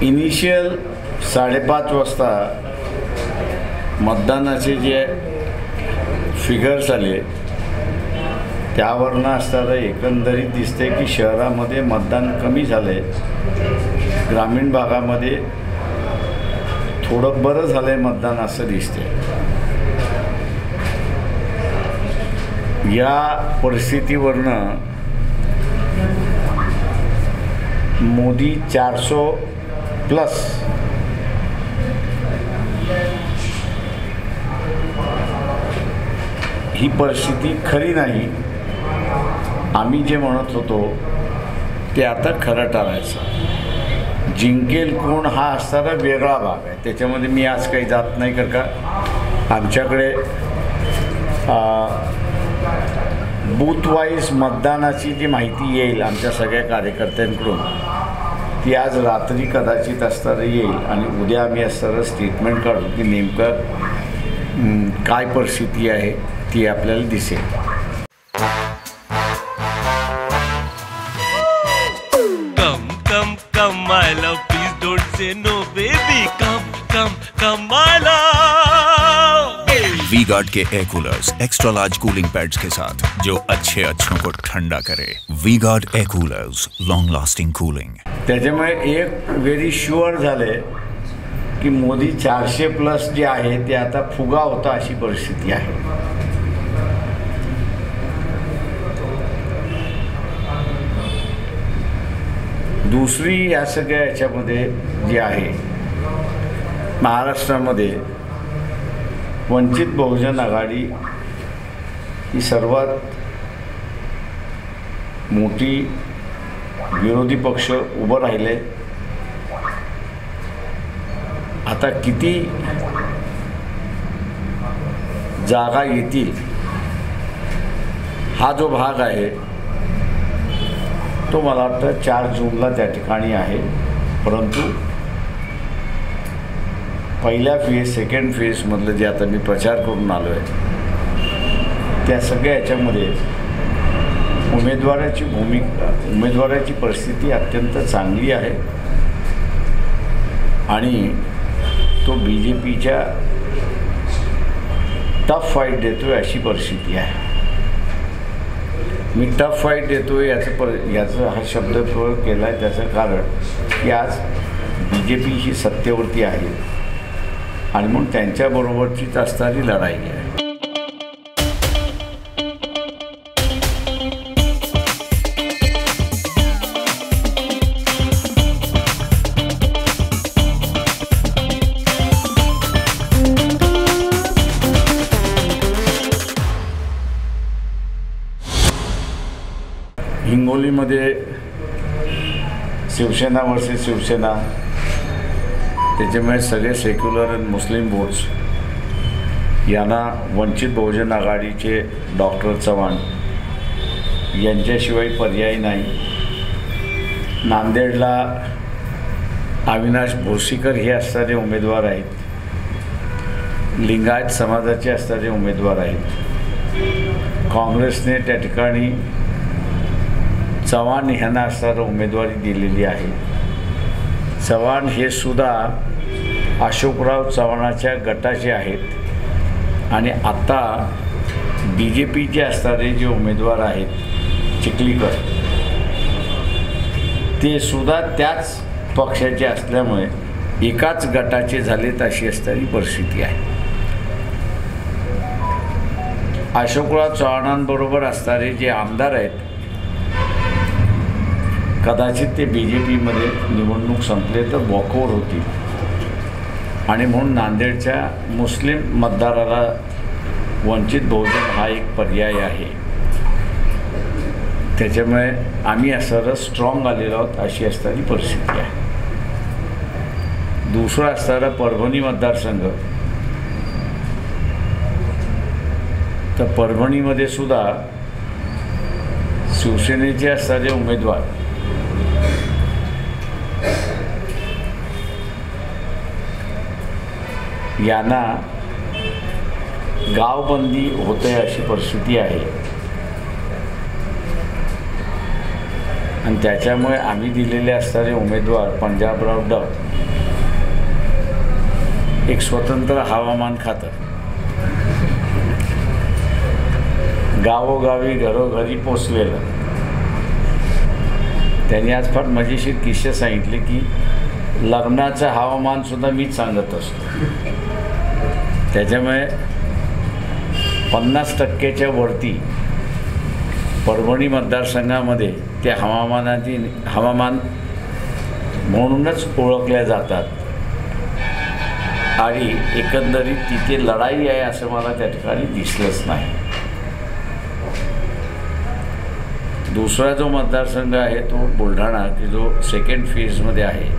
Initial 5:30 वाजता मतदानाचे जे फिगर्स आले त्यावरनं असताना एकंदरीत दिसते की शहरामध्ये मतदान कमी झाले, ग्रामीण भागामध्ये थोडं बरं झालं आहे मतदान असं दिसते। या परिस्थितीवरनं मोदी 400+ ही परिस्थिती खरी नाही। आम्ही जे म्हणत होतो ते आता खरं ठरायचं। जिंकेल कोण हा असणारा वेगळा भाग आहे, त्याच्यामध्ये मी आज काही जात नाही, कारण का आमच्याकडे बूथ वाईज मतदानाची जी माहिती येईल आमच्या सगळ्या कार्यकर्त्यांकडून ती आज रात्री कदाचित असताना येईल आणि उद्या आम्ही असताना स्टेटमेंट काढू की नेमकं काय परिस्थिती आहे ती आपल्याला दिसेल। Come my love, please don't say no baby, come my love। V-Guard के air coolers extra large cooling pads के साथ जो अच्छों को ठंडा करे। V-Guard air coolers, long lasting cooling. त्याच्यामुळे एक व्हेरी शुअर झाले की मोदी 400+ जे आहे ते आता फुगा होता अशी परिस्थिती आहे। दुसरी या सगळ्या याच्यामध्ये जी आहे महाराष्ट्रामध्ये वंचित बहुजन आघाडी ही सर्वात मोठी विरोधी पक्ष उभं राहिले। आता किती जागा येतील हा जो भाग आहे तो मला वाटतं 4 जूनला त्या ठिकाणी आहे, परंतु पहिल्या फेज सेकंड फेजमधलं जे आता मी प्रचार करून आलो आहे त्या सगळ्या याच्यामध्ये उमेदवाराची परिस्थिती अत्यंत चांगली आहे आणि तो BJPच्या टफ फाईट देतोय अशी परिस्थिती आहे। मी टफ फाईट देतो याचा हा शब्द प्रयोग केला आहे, त्याचं कारण की आज BJP ही सत्तेवरती आहे आणि म्हणून त्यांच्याबरोबरचीच असणारी लढाई आहे। हिंगोलीमध्ये शिवसेना वर्सेस शिवसेना, त्याच्यामुळे सगळे सेक्युलर आणि मुस्लिम वोट्स यांना वंचित बहुजन आघाडीचे डॉक्टर चव्हाण यांच्याशिवाय पर्याय नाही। नांदेडला अविनाश भोसीकर हे असणारे उमेदवार आहेत, लिंगायत समाजाचे असणारे उमेदवार आहेत। काँग्रेसने त्या ठिकाणी चव्हाण यांना असणारी उमेदवारी दिलेली आहे। चव्हाण हे सुद्धा अशोकराव चव्हाणाच्या गटाचे आहेत आणि आता BJPचे असणारे जे उमेदवार आहेत चिखलीकर ते सुद्धा त्याच पक्षाचे असल्यामुळे एकाच गटाचे झालेत अशी असणारी परिस्थिती आहे। अशोकराव चव्हाणांबरोबर असणारे जे आमदार आहेत कदाचित ते BJPमध्ये निवडणूक संपले तर वॉकओव्हर होतील आणि म्हणून नांदेडच्या मुस्लिम मतदाराला वंचित बहुजन हा एक पर्याय आहे। त्याच्यामुळे आम्ही असं स्ट्रॉंग आलेलो आहोत अशी असणारी परिस्थिती आहे। दुसरा असणारा परभणी मतदारसंघ, तर परभणीमध्ये सुद्धा शिवसेनेचे असणारे उमेदवार यांना गावबंदी होते अशी परिस्थिती आहे आणि त्याच्यामुळे आम्ही दिलेले असणारे उमेदवार पंजाबराव डग एक स्वतंत्र हवामान खातं, गावोगावी घरोघरी पोचलेलं. त्यांनी आज फार मजेशीर किस्से सांगितले की लग्नाचं हवामानसुद्धा मीच सांगत असतो. त्याच्यामुळे 50% वरती परभणी मतदारसंघामध्ये ते हवामान म्हणूनच ओळखल्या जातात आणि एकंदरीत तिथे लढाई आहे असं मला त्या ठिकाणी दिसलंच नाही. दुसरा जो मतदारसंघ आहे तो बुलढाणा की जो सेकंड फेजमध्ये आहे.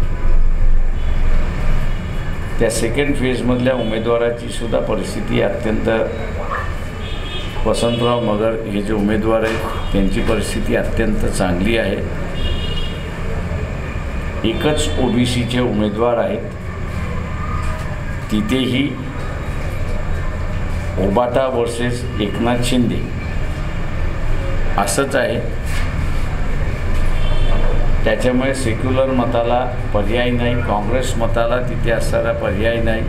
त्या सेकंड फेजमधल्या उमेदवाराची सुद्धा परिस्थिती अत्यंत, वसंतराव मगर हे जे उमेदवार आहेत त्यांची परिस्थिती अत्यंत चांगली आहे. एकच OBCचे उमेदवार आहेत. तिथेही ओबाटा वर्सेस एकनाथ शिंदे असंच आहे. त्याच्यामुळे सेक्युलर मताला पर्याय नाही, काँग्रेस मताला तिथे असणारा पर्याय नाही.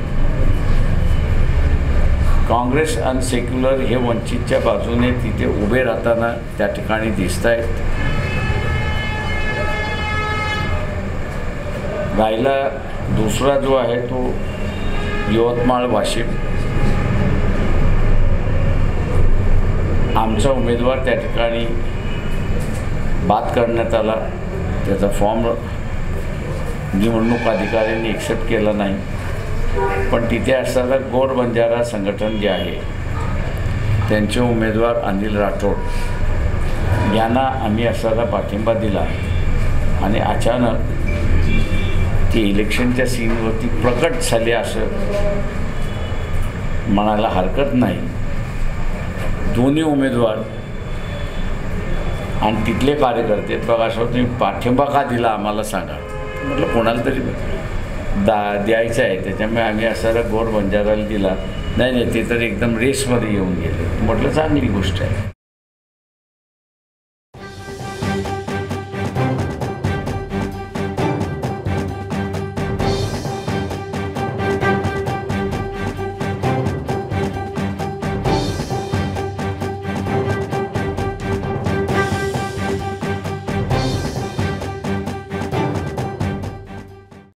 काँग्रेस आणि सेक्युलर हे वंचितच्या बाजूने तिथे उभे राहताना त्या ठिकाणी दिसत आहेत. राहिला दुसरा जो आहे तो यवतमाळ वाशिम. आमचा उमेदवार त्या ठिकाणी बाद करण्यात आला. त्याचा फॉर्म निवडणूक अधिकाऱ्यांनी एक्सेप्ट केला नाही. पण तिथे असणारं गोर बंजारा संघटन जे आहे त्यांचे उमेदवार अनिल राठोड यांना आम्ही असणारा पाठिंबा दिला आणि अचानक ती इलेक्शनच्या सीनवरती प्रकट झाले असं म्हणायला हरकत नाही. दोन्ही उमेदवार आणि तिथले कार्यकर्ते बघा असं तुम्ही पाठिंबा का दिला आम्हाला सांगा. म्हटलं कोणाला तरी द्यायचं आहे, त्याच्यामुळे आम्ही असायला गोर बंजाराला दिला. नाही ते तर एकदम रेसमध्ये येऊन गेले. म्हटलं चांगली गोष्ट आहे.